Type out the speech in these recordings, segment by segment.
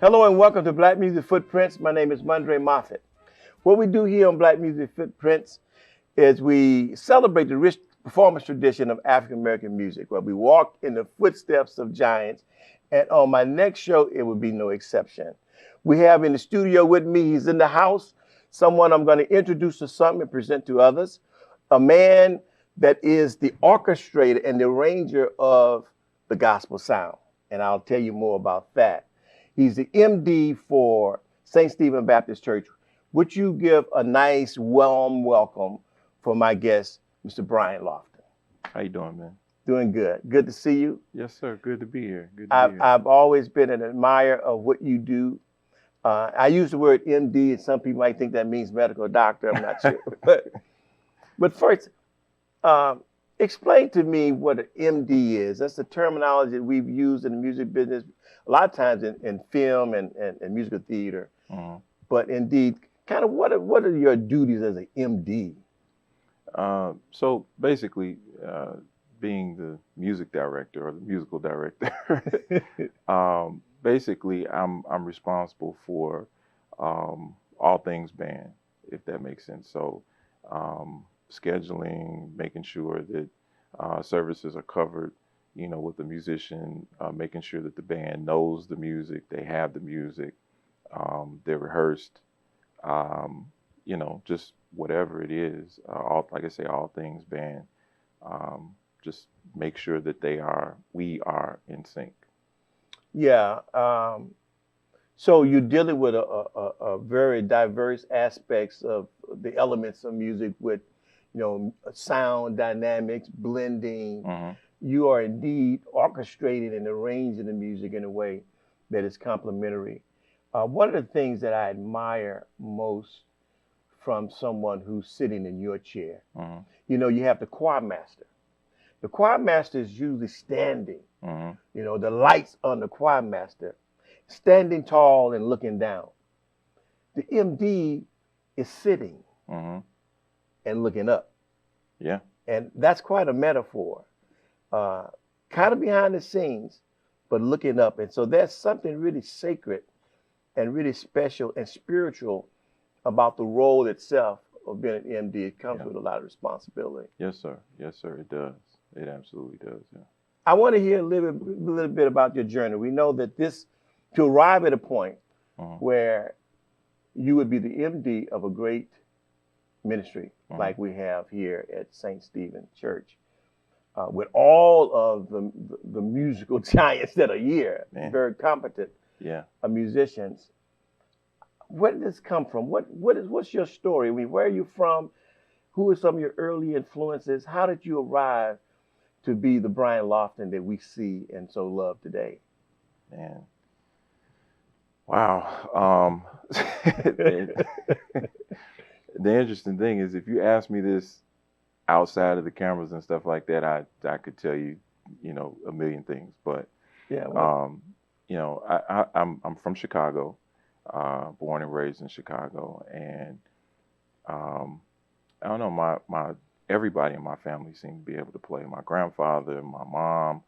Hello and welcome to Black Music Footprints. My name is Mondre Moffett. What we do here on Black Music Footprints is we celebrate the rich performance tradition of African American music, where we walk in the footsteps of giants. And on my next show, it will be no exception. We have in the studio with me, he's in the house, someone I'm going to introduce to some and present to others, a man that is the orchestrator and the arranger of the gospel sound. And I'll tell you more about that. He's the MD for St. Stephen Baptist Church. Would you give a nice, warm welcome for my guest, Mr. Brian Lofton? How you doing, man? Doing good. Good to see you. Yes, sir. Good to be here. Good to be here. I've always been an admirer of what you do. I use the word MD, and some people might think that means medical doctor. I'm not sure. But first, explain to me what an MD is. That's the terminology that we've used in the music business a lot of times in film and musical theater. Mhm. But indeed, kind of what are your duties as an MD? So basically, being the music director or the musical director, basically I'm responsible for all things band, if that makes sense. So scheduling, making sure that services are covered, with the musician, making sure that the band knows the music, they have the music, they're rehearsed, just whatever it is, like I say, all things band. Just make sure that we are in sync. Yeah. So you're dealing with a very diverse aspects of the elements of music with, sound dynamics, blending. Hmm. You are indeed orchestrating and arranging the music in a way that is complementary. One of the things that I admire most from someone who's sitting in your chair, Hmm. you have the choir master. The choir master is usually standing. Hmm. The lights on the choir master, standing tall and looking down. The MD is sitting Hmm. and looking up. Yeah. And that's quite a metaphor. Kind of behind the scenes, but looking up. And so there's something really sacred and really special and spiritual about the role itself of being an MD. It comes Yeah. with a lot of responsibility. Yes, sir. Yes, sir. It does. It absolutely does. Yeah. I want to hear a little bit about your journey. We know that to arrive at a point Mhm. where you would be the MD of a great ministry like we have here at St. Stephen Church, with all of the musical giants that are here, Man. very competent Yeah. musicians. Where did this come from? What's your story? I mean, where are you from? Who are some of your early influences? How did you arrive to be the Brian Lofton that we see and so love today? Man. Wow. The interesting thing is, if you ask me this outside of the cameras and stuff like that, I could tell you, a million things. But Yeah. Well, I'm from Chicago, born and raised in Chicago, and I don't know, my everybody in my family seemed to be able to play. My grandfather, my mom,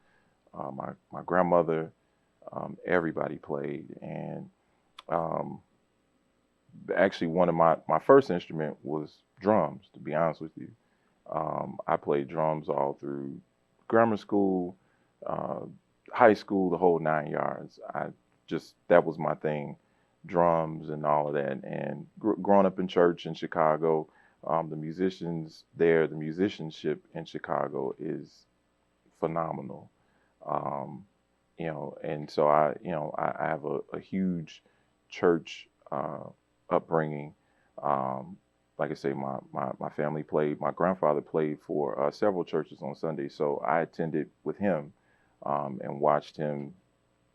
my grandmother, everybody played, and um, actually one of my first instrument was drums. To be honest with you, I played drums all through grammar school, uh, high school, the whole 9 yards. That was my thing, drums and all of that. And growing up in church in Chicago, the musicians there, the musicianship in Chicago is phenomenal. Um, and so I have a huge church upbringing. Um, like I say, my family played, my grandfather played for several churches on Sunday. So I attended with him and watched him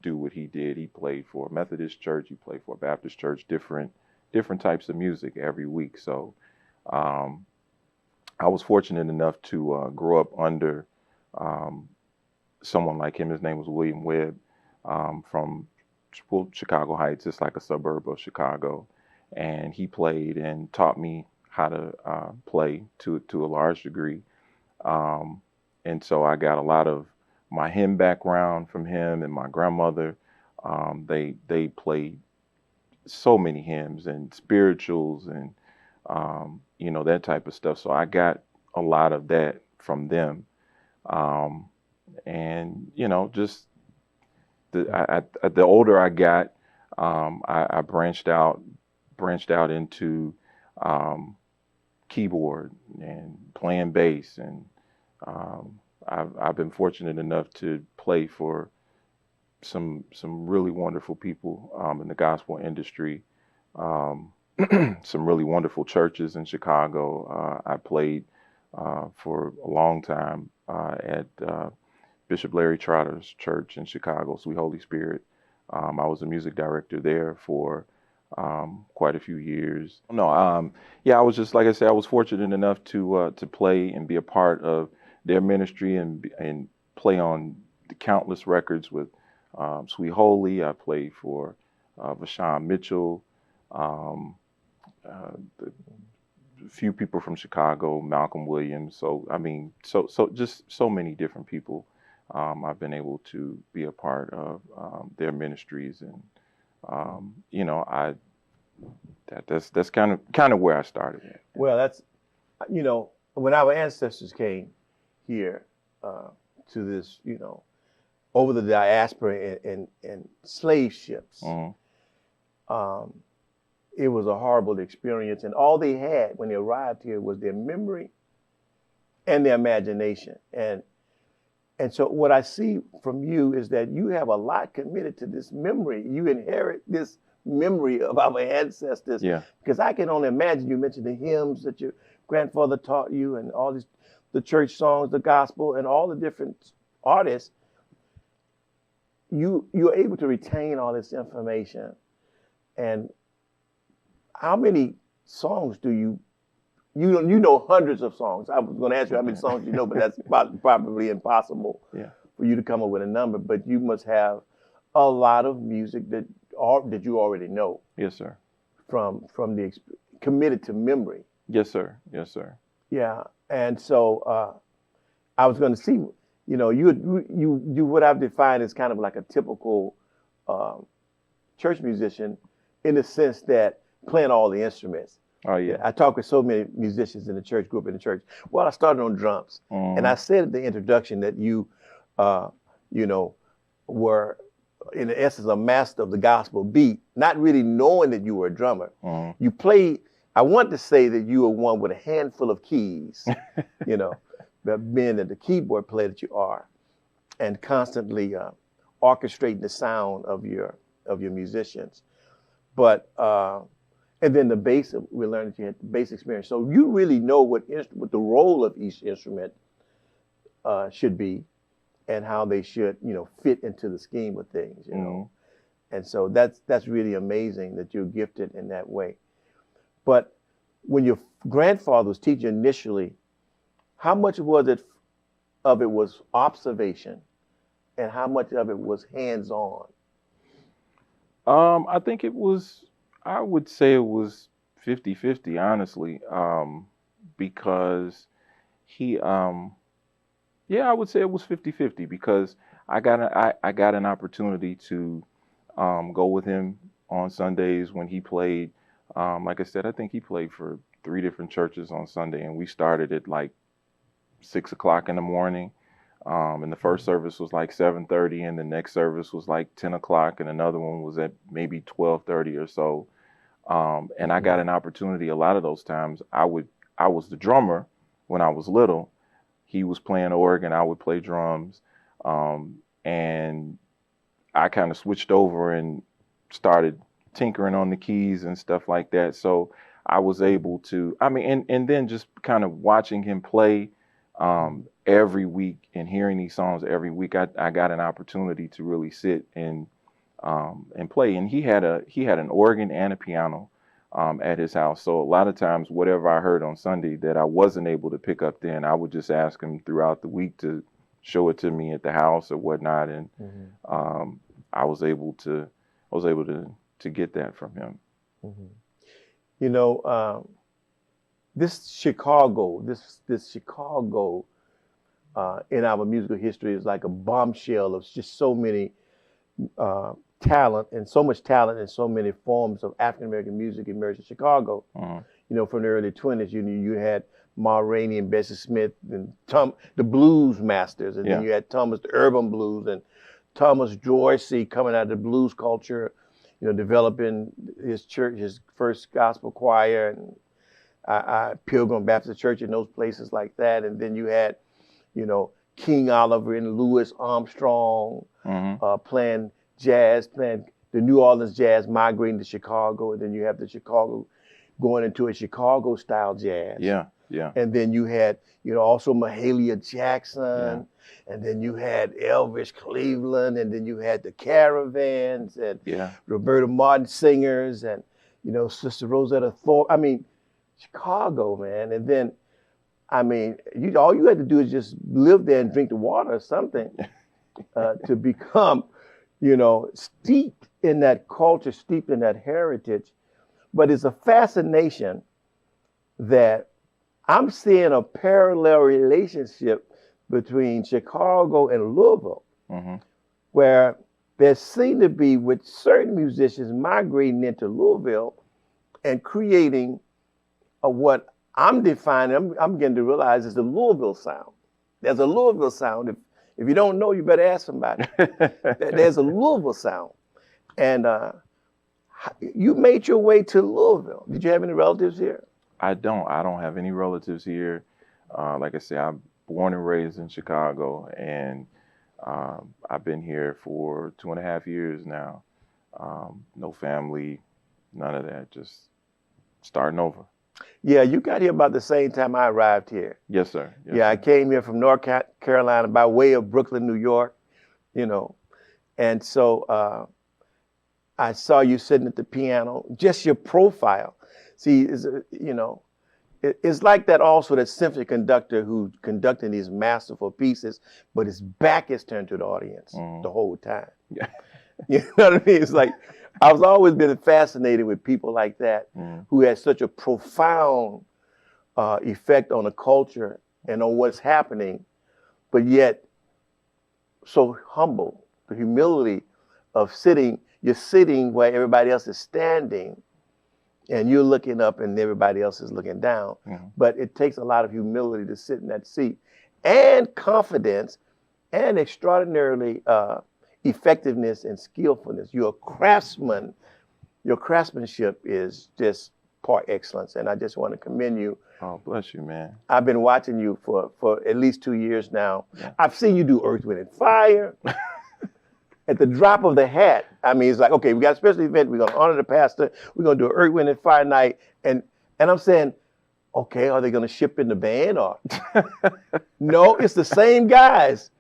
do what he did. He played for a Methodist church, he played for a Baptist church, different types of music every week. So um, I was fortunate enough to grow up under um, someone like him. His name was William Webb, from Chicago Heights. It's like a suburb of Chicago, and he played and taught me how to play to a large degree. Um, and so I got a lot of my hymn background from him and my grandmother. They played so many hymns and spirituals and that type of stuff. So I got a lot of that from them, um, and just the older I got, I branched out into um, keyboard and playing bass, and I've been fortunate enough to play for some really wonderful people in the gospel industry. Um, some really wonderful churches in Chicago. I played for a long time at Bishop Larry Trotter's church in Chicago, Sweet Holy Spirit. I was a music director there for quite a few years. No, yeah, I was just like I said, I was fortunate enough to play and be a part of their ministry and play on the countless records with Sweet Holy. I played for Vashawn Mitchell, the few people from Chicago, Malcolm Williams. So I mean, so just so many different people. I've been able to be a part of their ministries, and I that's kind of where I started at. Well, that's, when our ancestors came here to this, over the diaspora and slave ships, um, it was a horrible experience. And all they had when they arrived here was their memory and their imagination. And so what I see from you is that you have a lot committed to this memory. You inherit this memory of our ancestors. Yeah. Because I can only imagine, you mentioned the hymns that your grandfather taught you and all these, the church songs, the gospel, and all the different artists. You're able to retain all this information. And how many songs do you know hundreds of songs. I was going to ask you how many songs you know, but that's probably impossible for you to come up with a number. But you must have a lot of music that you already know. Yes, sir. From the committed to memory. Yes, sir. Yes, sir. Yeah, and so I was going to see, you what I've defined as kind of like a typical church musician, in the sense that playing all the instruments. Oh, yeah. I talk with so many musicians in the church, grew up in the church. Well, I started on drums. And I said at the introduction that you, were, in essence, a master of the gospel beat, not really knowing that you were a drummer. You played, I want to say that you were one with a handful of keys, but being the keyboard player that you are, and constantly orchestrating the sound of your musicians. But and then the bass, we learned that you had the bass experience. So you really know what the role of each instrument should be, and how they should, fit into the scheme of things, And so that's really amazing that you're gifted in that way. But when your grandfather was teaching initially, how much was it was observation, and how much of it was hands-on? I think I would say it was 50-50, honestly, because he, I would say it was 50-50 because I got an opportunity to go with him on Sundays when he played. Like I said, I think he played for 3 different churches on Sunday, and we started at like 6 o'clock in the morning. And the first service was like 7:30, and the next service was like 10 o'clock, and another one was at maybe 12:30 or so. And I got an opportunity a lot of those times. I was the drummer when I was little. He was playing organ, I would play drums. And I kind of switched over and started tinkering on the keys and stuff like that. So I was able to, and then just kind of watching him play every week and hearing these songs every week, I got an opportunity to really sit and play. And he had an organ and a piano at his house. So a lot of times, whatever I heard on Sunday that I wasn't able to pick up then, I would just ask him throughout the week to show it to me at the house or whatnot. And I was able to get that from him. This Chicago in our musical history is like a bombshell of just so many talent and so much talent in so many forms of African American music emerged in Chicago. You know, from the early 20s, you had Ma Rainey and Bessie Smith and the blues masters, and then you had Thomas the urban blues and Thomas Dorsey coming out of the blues culture, you know, developing his church, his first gospel choir, and Pilgrim Baptist Church and those places like that. And then you had, you know, King Oliver and Louis Armstrong playing jazz, playing the New Orleans jazz, migrating to Chicago, and then you have the Chicago going into a Chicago style jazz. Yeah, yeah. And then you had, you know, also Mahalia Jackson, and then you had Elvis Cleveland, and then you had the Caravans and Roberta Martin singers, and, you know, Sister Rosetta Thorpe. I mean, Chicago, man. And then, I mean, all you had to do is just live there and drink the water or something to become, you know, steeped in that culture, steeped in that heritage. But it's a fascination that I'm seeing a parallel relationship between Chicago and Louisville, where there seem to be, with certain musicians migrating into Louisville and creating what I'm defining, I'm getting to realize is the Louisville sound. There's a Louisville sound. If you don't know, you better ask somebody. There's a Louisville sound. And you made your way to Louisville. Did you have any relatives here? I don't have any relatives here. Like I said, I'm born and raised in Chicago, and I've been here for 2.5 years now. No family, none of that, just starting over. Yeah, you got here about the same time I arrived here. Yes, sir. Yes, yeah, sir. I came here from North Carolina by way of Brooklyn, New York, you know. And so I saw you sitting at the piano, just your profile. See, you know, it's like that also, that symphony conductor who's conducting these masterful pieces, but his back is turned to the audience the whole time. Yeah. You know what I mean? It's like, I've always been fascinated with people like that who had such a profound effect on the culture and on what's happening, but yet so humble, the humility of you're sitting where everybody else is standing, and you're looking up and everybody else is looking down. But it takes a lot of humility to sit in that seat, and confidence, and extraordinarily effectiveness and skillfulness. You're a craftsman. Your craftsmanship is just par excellence, and I just want to commend you. Oh, bless you, man. I've been watching you for at least 2 years now. I've seen you do Earth, Wind, and Fire. At the drop of the hat, I mean, it's like, okay, we got a special event. We're going to honor the pastor. We're going to do an Earth, Wind, and Fire night. And I'm saying, okay, are they going to ship in the band? Or no, it's the same guys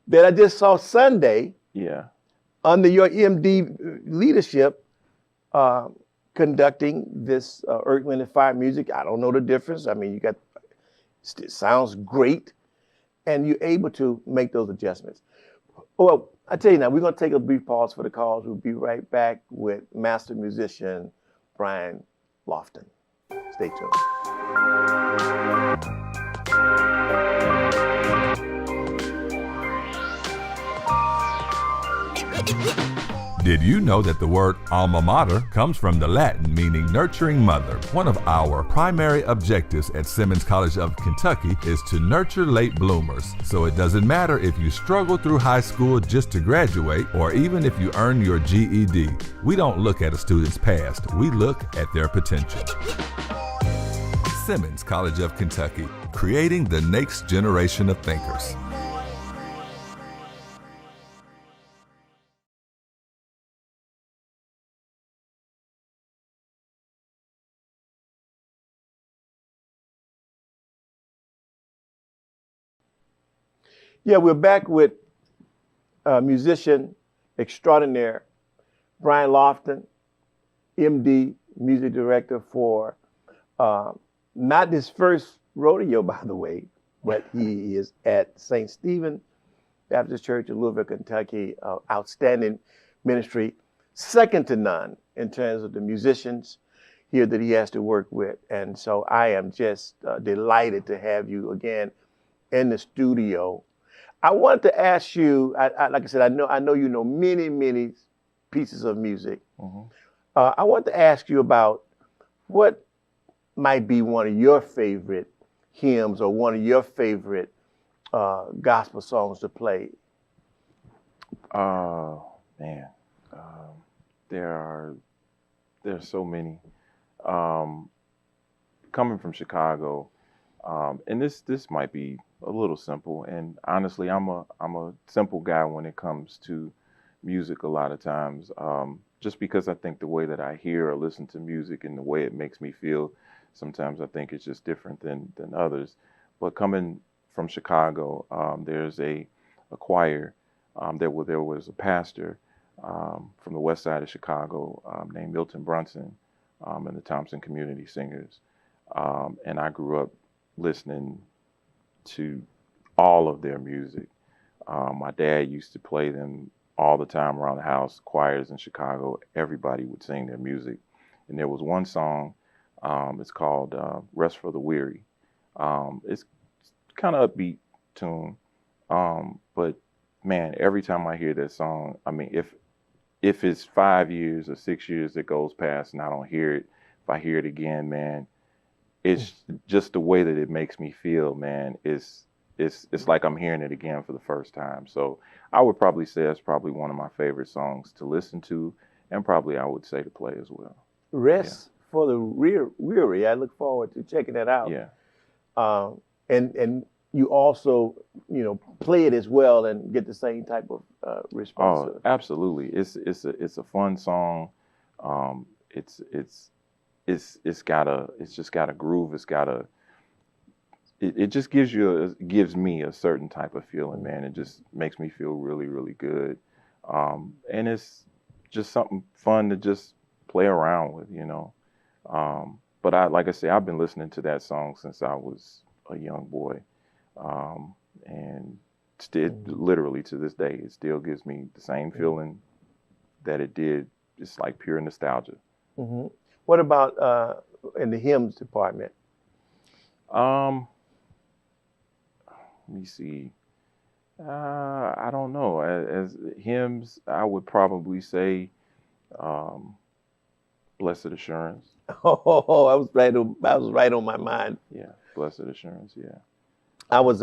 that I just saw Sunday. Yeah. Under your EMD leadership, conducting this Earth, Wind, and Fire music. I don't know the difference. I mean, it sounds great. And you're able to make those adjustments. Well, I tell you now, we're going to take a brief pause for the calls. We'll be right back with master musician Brian LOFTON. Stay tuned. Did you know that the word alma mater comes from the Latin meaning nurturing mother? One of our primary objectives at Simmons College of Kentucky is to nurture late bloomers. So it doesn't matter if you struggle through high school just to graduate, or even if you earn your GED. We don't look at a student's past, we look at their potential. Simmons College of Kentucky, creating the next generation of thinkers. Yeah, we're back with musician extraordinaire Brian LOFTON, MD, music director for not his first rodeo, by the way, but he is at St. Stephen Baptist Church in Louisville, Kentucky. Outstanding ministry, second to none in terms of the musicians here that he has to work with. And so I am just delighted to have you again in the studio. I wanted to ask you, like I said, I know you know many pieces of music. Mm-hmm. I want to ask you about what might be one of your favorite hymns or one of your favorite gospel songs to play. Man, there's so many. Coming from Chicago, and this might be a little simple. And honestly, I'm a simple guy when it comes to music. A lot of times, just because I think the way that I hear or listen to music and the way it makes me feel, sometimes I think it's just different than others. But coming from Chicago, there's a choir. There was a pastor from the west side of Chicago named Milton Brunson and the Thompson Community Singers. And I grew up listening to all of their music. My dad used to play them all the time around the house. Choirs in Chicago, everybody would sing their music. And there was one song, it's called Rest for the Weary. It's kind of upbeat tune, but man, every time I hear that song, I mean, if it's 5 years or 6 years that goes past and I don't hear it, if I hear it again, man, it's just the way that it makes me feel, man. It's like I'm hearing it again for the first time. So I would probably say it's probably one of my favorite songs to listen to, and probably I would say to play as well. Rest for the Weary. I look forward to checking that out. Yeah. And you also, play it as well and get the same type of response. Oh, absolutely. It's a fun song. It's just got a groove. It just gives me a certain type of feeling, man. It just makes me feel really, really good. And it's just something fun to just play around with, But like I say, I've been listening to that song since I was a young boy. And still, literally to this day, it still gives me the same feeling that it did. It's like pure nostalgia. Mm-hmm. What about in the hymns department? Let me see. I don't know. As hymns, I would probably say Blessed Assurance. Oh, I was right on my mind. Yeah, Blessed Assurance. Yeah. I was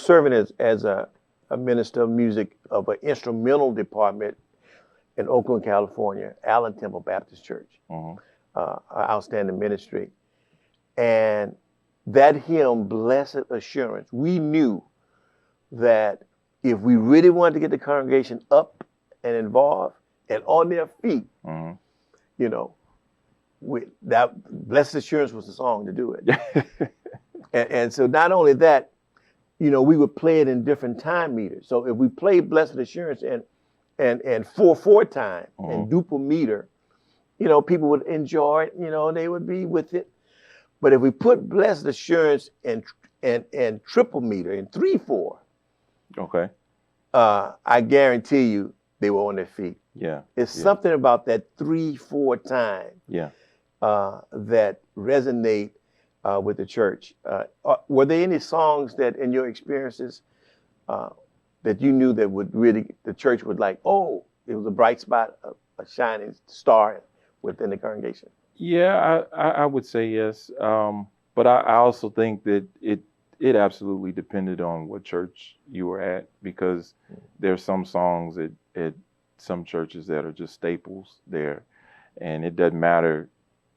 serving as a minister of music of an instrumental department in Oakland, California, Allen Temple Baptist Church. Mm-hmm. Outstanding ministry. And that hymn, Blessed Assurance, we knew that if we really wanted to get the congregation up and involved and on their feet, mm-hmm. That Blessed Assurance was the song to do it. and so not only that, we would play it in different time meters. So if we played Blessed Assurance and 4/4 time mm-hmm. and duple meter, people would enjoy it, they would be with it. But if we put Blessed Assurance and triple meter in 3/4, okay, I guarantee you they were on their feet. Yeah. It's something about that 3/4 time that resonate with the church. Were there any songs that in your experiences that you knew that would really, the church would like, oh, it was a bright spot, a shining star within the congregation? Yeah, I would say yes. But I also think that it absolutely depended on what church you were at, because there's some songs at some churches that are just staples there. And it doesn't matter,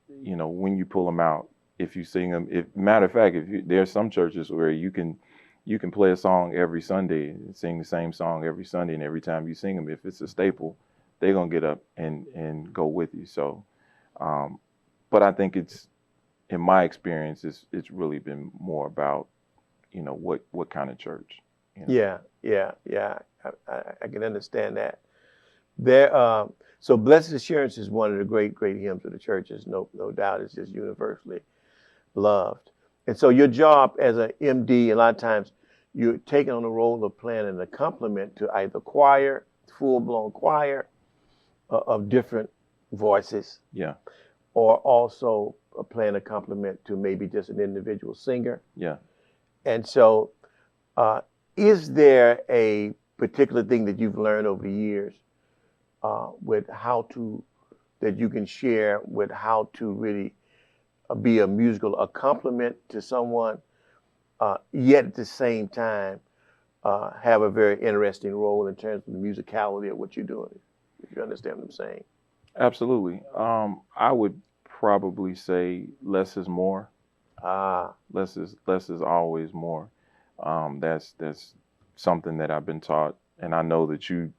when you pull them out, if you sing them. Matter of fact, there's some churches where you can play a song every Sunday and sing the same song every Sunday, and every time you sing them, if it's a staple, they're going to get up and go with you. So, but I think in my experience, it's really been more about, what kind of church. Yeah. I can understand that. So Blessed Assurance is one of the great hymns of the churches, no doubt. It's just universally loved. And so your job as an MD, a lot of times you're taking on the role of playing an accompaniment to either choir, full-blown choir of different voices. Yeah. Or also playing accompaniment to maybe just an individual singer. Yeah. And so is there a particular thing that you've learned over the years with how to that you can share with how to really be a musical accompaniment to someone, yet at the same time have a very interesting role in terms of the musicality of what you're doing. If you understand what I'm saying. Absolutely. I would probably say less is more. Ah, Less is always more. That's something that I've been taught, and I know that you've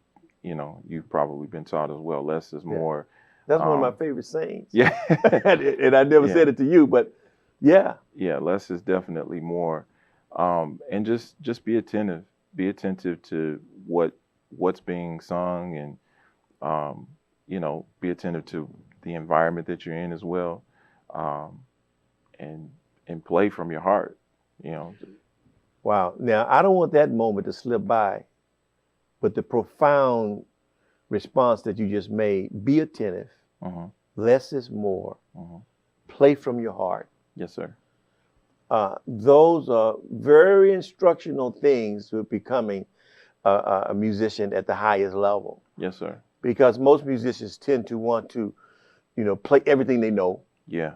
probably been taught as well. Less is yeah. more. That's one of my favorite sayings. Yeah. And I never Yeah. said it to you, but yeah. Yeah, less is definitely more. And just be attentive. Be attentive to what's being sung, and be attentive to the environment that you're in as well. Um, and play from your heart. You know. Wow. Now, I don't want that moment to slip by, but the profound response that you just made, be attentive, Mm-hmm. less is more, Mm-hmm. play from your heart. Yes, sir. Those are very instructional things to becoming a musician at the highest level. Yes, sir. Because most musicians tend to want to, play everything they know. Yeah.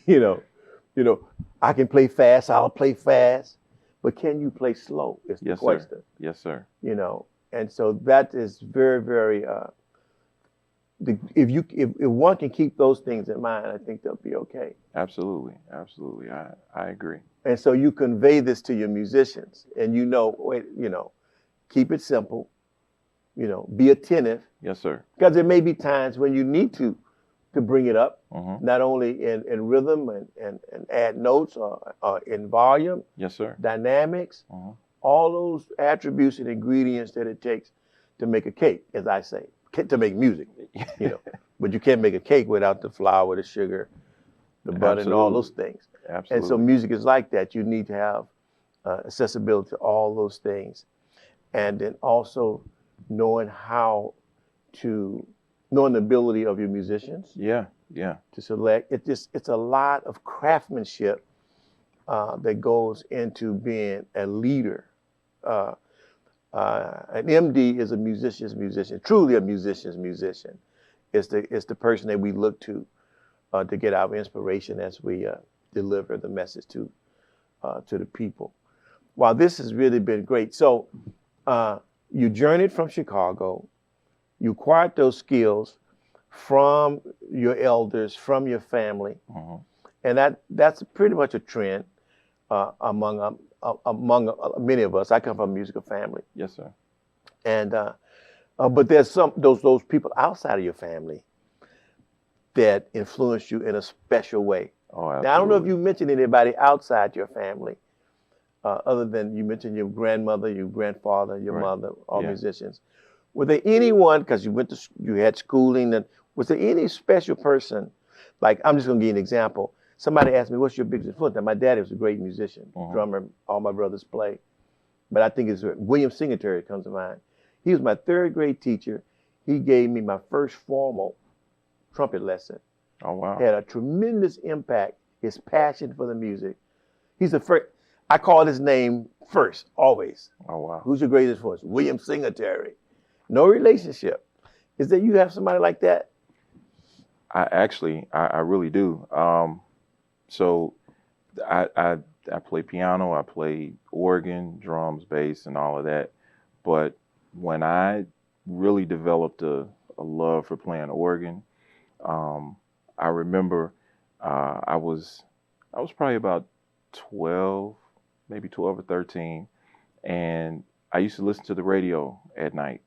you know, I can play fast, I'll play fast, but can you play slow? Is the Yes, question. sir. Yes, sir. And so that is very, very. If one can keep those things in mind, I think they'll be okay. Absolutely. Absolutely. I agree. And so you convey this to your musicians, and keep it simple. Be attentive, Yes, sir. because there may be times when you need to bring it up, Mm-hmm. not only in rhythm and add notes or in volume, Yes, sir. dynamics, Mm-hmm. all those attributes and ingredients that it takes to make a cake, as I say, to make music. But you can't make a cake without the flour, the sugar, the butter, and all those things. Absolutely. And so music is like that. You need to have accessibility to all those things, and then also knowing knowing the ability of your musicians. Yeah. Yeah. To select. It's a lot of craftsmanship that goes into being a leader. An MD is a musician's musician, truly a musician's musician. It's the person that we look to get our inspiration as we deliver the message to the people. Wow, this has really been great. So you journeyed from Chicago, you acquired those skills from your elders, from your family, Mm-hmm. and that's pretty much a trend among many of us. I come from a musical family, Yes, sir. and but there's those people outside of your family that influence you in a special way. Oh, absolutely. Now I don't know if you mentioned anybody outside your family, other than you mentioned your grandmother, your grandfather, your Right. mother, all Yeah. musicians. Was there anyone, because you had schooling, and was there any special person? Like, I'm just going to give you an example. Somebody asked me, "What's your biggest influence?" Now, my daddy was a great musician, Mhm. drummer. All my brothers play, but I think it's William Singletary comes to mind. He was my third grade teacher. He gave me my first formal trumpet lesson. Oh, wow. Had a tremendous impact. His passion for the music. He's the first. I call his name first, always. Oh, wow. Who's your greatest influence? William Singletary. No relationship. Is that you have somebody like that? I really do. So I play piano, I play organ, drums, bass, and all of that. But when I really developed a love for playing organ, I remember I was probably about 12, maybe 12 or 13, and I used to listen to the radio at night.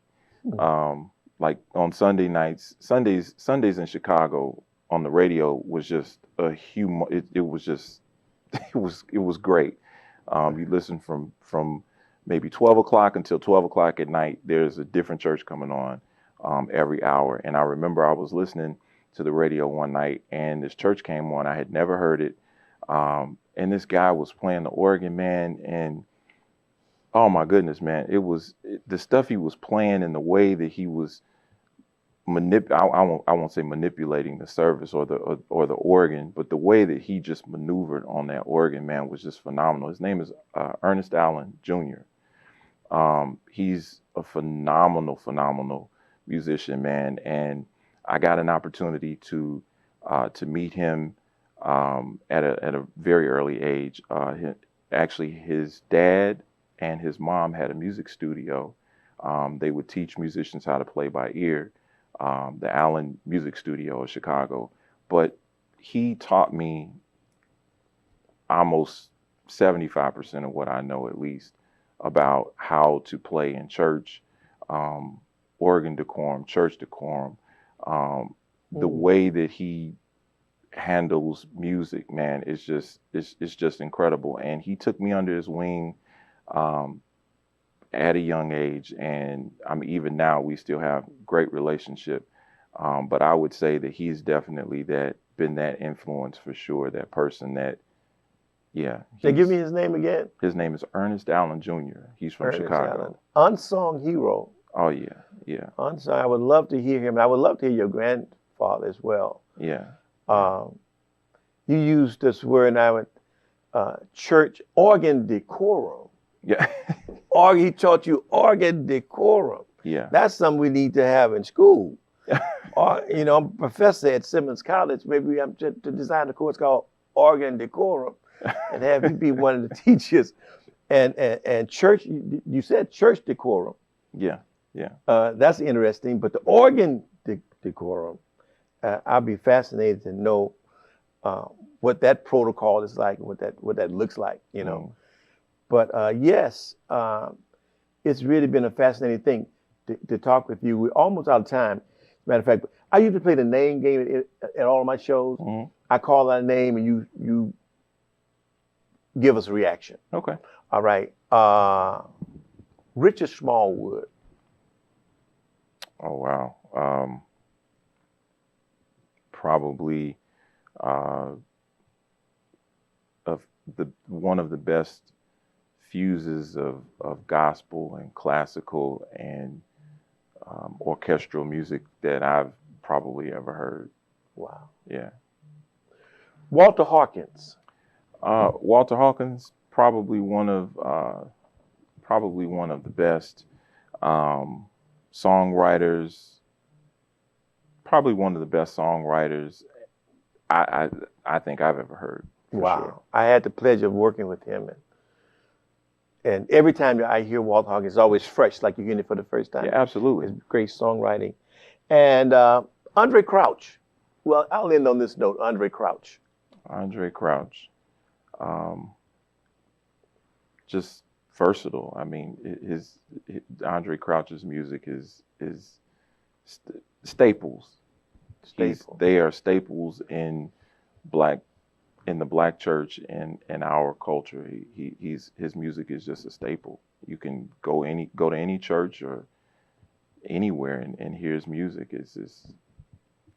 Like on Sunday nights, Sundays in Chicago on the radio was just a it was just it was great. You listen from maybe 12 o'clock until 12 o'clock at night. There's a different church coming on every hour. And I remember I was listening to the radio one night, and this church came on. I had never heard it. And this guy was playing the organ, man, and oh my goodness, man! The stuff he was playing and the way that he was I won't say manipulating the service or the organ, but the way that he just maneuvered on that organ, man, was just phenomenal. His name is Ernest Allen Jr. He's a phenomenal musician, man. And I got an opportunity to meet him at a very early age. Actually, his dad and his mom had a music studio. They would teach musicians how to play by ear, the Allen Music Studio in Chicago. But he taught me almost 75% of what I know, at least, about how to play in church, organ decorum, church decorum, the way that he handles music, man, it's just incredible. And he took me under his wing at a young age, and even now we still have great relationship. But I would say that he's definitely been that influence for sure, that person that, yeah. Give me his name again. His name is Ernest Allen Jr. He's from Chicago. Allen. Unsung hero. Oh, yeah, yeah. Unsung. I would love to hear him. I would love to hear your grandfather as well. Yeah. You used this word now, church organ decorum. Yeah. He taught you organ decorum. Yeah. That's something we need to have in school. I'm a professor at Simmons College. Maybe I'm to design a course called organ decorum and have you be one of the teachers. And church, you said church decorum. Yeah, yeah. That's interesting. But the organ decorum, I'll be fascinated to know what that protocol is like, what that looks like, But yes, it's really been a fascinating thing to talk with you. We're almost out of time. As a matter of fact, I used to play the name game at all of my shows. Mm-hmm. I call out a name and you give us a reaction. Okay. All right. Richard Smallwood. Oh, wow. Probably one of the best fuses of gospel and classical and orchestral music that I've probably ever heard. Wow. Yeah. Walter Hawkins. Walter Hawkins, probably one of the best songwriters. Probably one of the best songwriters I think I've ever heard. Wow. Sure. I had the pleasure of working with him, and every time I hear Walter Hawkins, it's always fresh, like you're hearing it for the first time. Yeah, absolutely. It's great songwriting. And Andre Crouch. Well, I'll end on this note. Andre Crouch. Andre Crouch. Just versatile. I mean, his Andre Crouch's music is staples. They are staples in the black church and our culture. His music is just a staple. You can go to any church or anywhere and hear his music.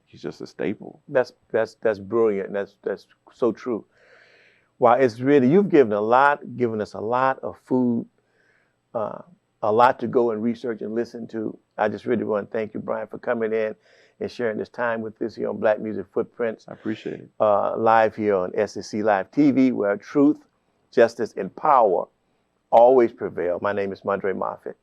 He's just a staple. That's brilliant. That's so true. Wow, it's really, you've given us a lot of food, a lot to go and research and listen to. I just really want to thank you, Brian, for coming in and sharing this time with us here on Black Music Footprints. I appreciate it. Live here on SSC Live TV, where truth, justice, and power always prevail. My name is Mondre Moffitt.